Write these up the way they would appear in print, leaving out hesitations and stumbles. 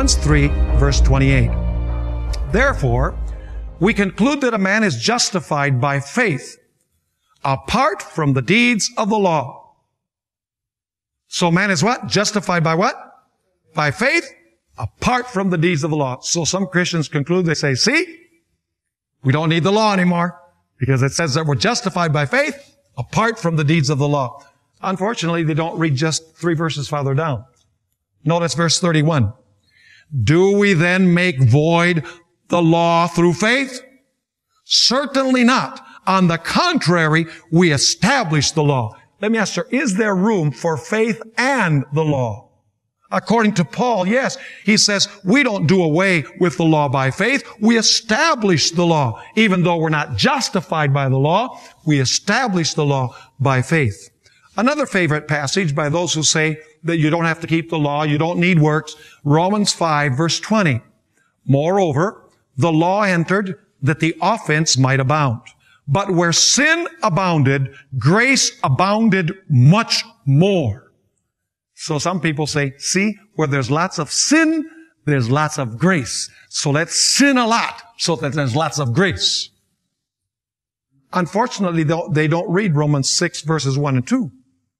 Romans 3, verse 28. Therefore, we conclude that a man is justified by faith apart from the deeds of the law. So man is what? Justified by what? By faith apart from the deeds of the law. So some Christians conclude, they say, see, we don't need the law anymore because it says that we're justified by faith apart from the deeds of the law. Unfortunately, they don't read just 3 verses farther down. Notice verse 31. Do we then make void the law through faith? Certainly not. On the contrary, we establish the law. Let me ask you, is there room for faith and the law? According to Paul, yes. He says, we don't do away with the law by faith. We establish the law. Even though we're not justified by the law, we establish the law by faith. Another favorite passage by those who say that you don't have to keep the law, you don't need works, Romans 5, verse 20. Moreover, the law entered that the offense might abound. But where sin abounded, grace abounded much more. So some people say, see, where there's lots of sin, there's lots of grace. So let's sin a lot so that there's lots of grace. Unfortunately, they don't read Romans 6 verses 1 and 2.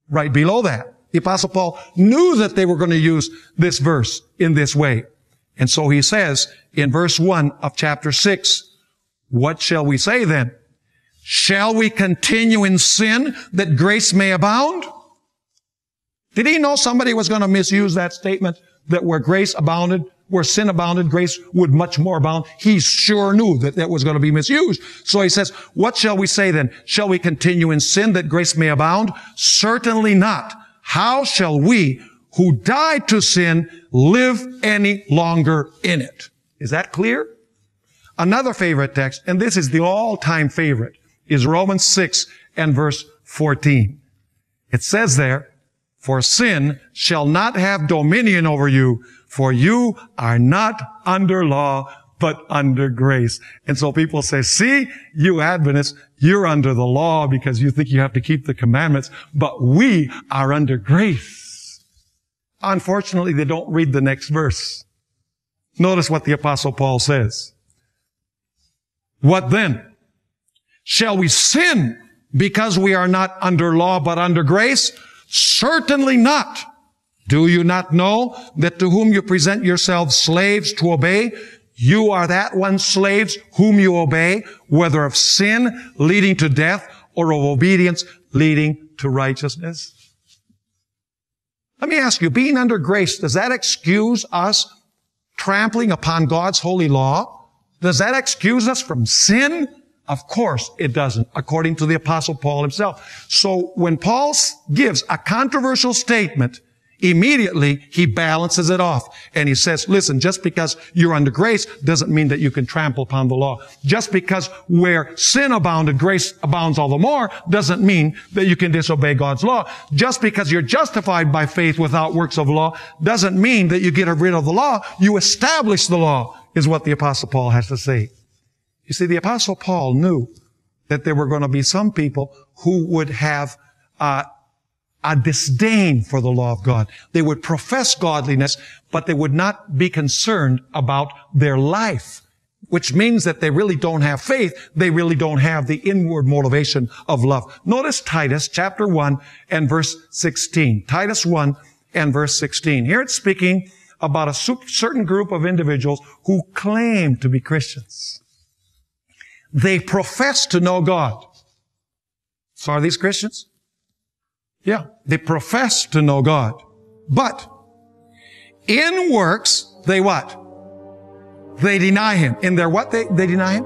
Right below that. The Apostle Paul knew that they were going to use this verse in this way. And so he says in verse 1 of chapter 6, what shall we say then? Shall we continue in sin that grace may abound? Did he know somebody was going to misuse that statement that where grace abounded, where sin abounded, grace would much more abound? He sure knew that that was going to be misused. So he says, what shall we say then? Shall we continue in sin that grace may abound? Certainly not. How shall we who died to sin live any longer in it? Is that clear? Another favorite text, and this is the all-time favorite, is Romans 6 and verse 14. It says there, for sin shall not have dominion over you, for you are not under law, but under grace. And so people say, see, you Adventists, you're under the law because you think you have to keep the commandments, but we are under grace. Unfortunately, they don't read the next verse. Notice what the Apostle Paul says. What then? Shall we sin because we are not under law, but under grace? Certainly not. Do you not know that to whom you present yourselves slaves to obey, you are that one slaves whom you obey, whether of sin leading to death or of obedience leading to righteousness? Let me ask you, being under grace, does that excuse us trampling upon God's holy law? Does that excuse us from sin? Of course it doesn't, according to the Apostle Paul himself. So when Paul gives a controversial statement, immediately he balances it off. And he says, listen, just because you're under grace doesn't mean that you can trample upon the law. Just because where sin abounded, grace abounds all the more, doesn't mean that you can disobey God's law. Just because you're justified by faith without works of law doesn't mean that you get rid of the law. You establish the law, is what the Apostle Paul has to say. You see, the Apostle Paul knew that there were going to be some people who would have a disdain for the law of God. They would profess godliness, but they would not be concerned about their life, which means that they really don't have faith. They really don't have the inward motivation of love. Notice Titus chapter 1 and verse 16. Titus 1 and verse 16. Here it's speaking about a certain group of individuals who claim to be Christians. They profess to know God. So are these Christians? Yeah, they profess to know God. But in works, they what? They deny Him. In their what? They deny Him?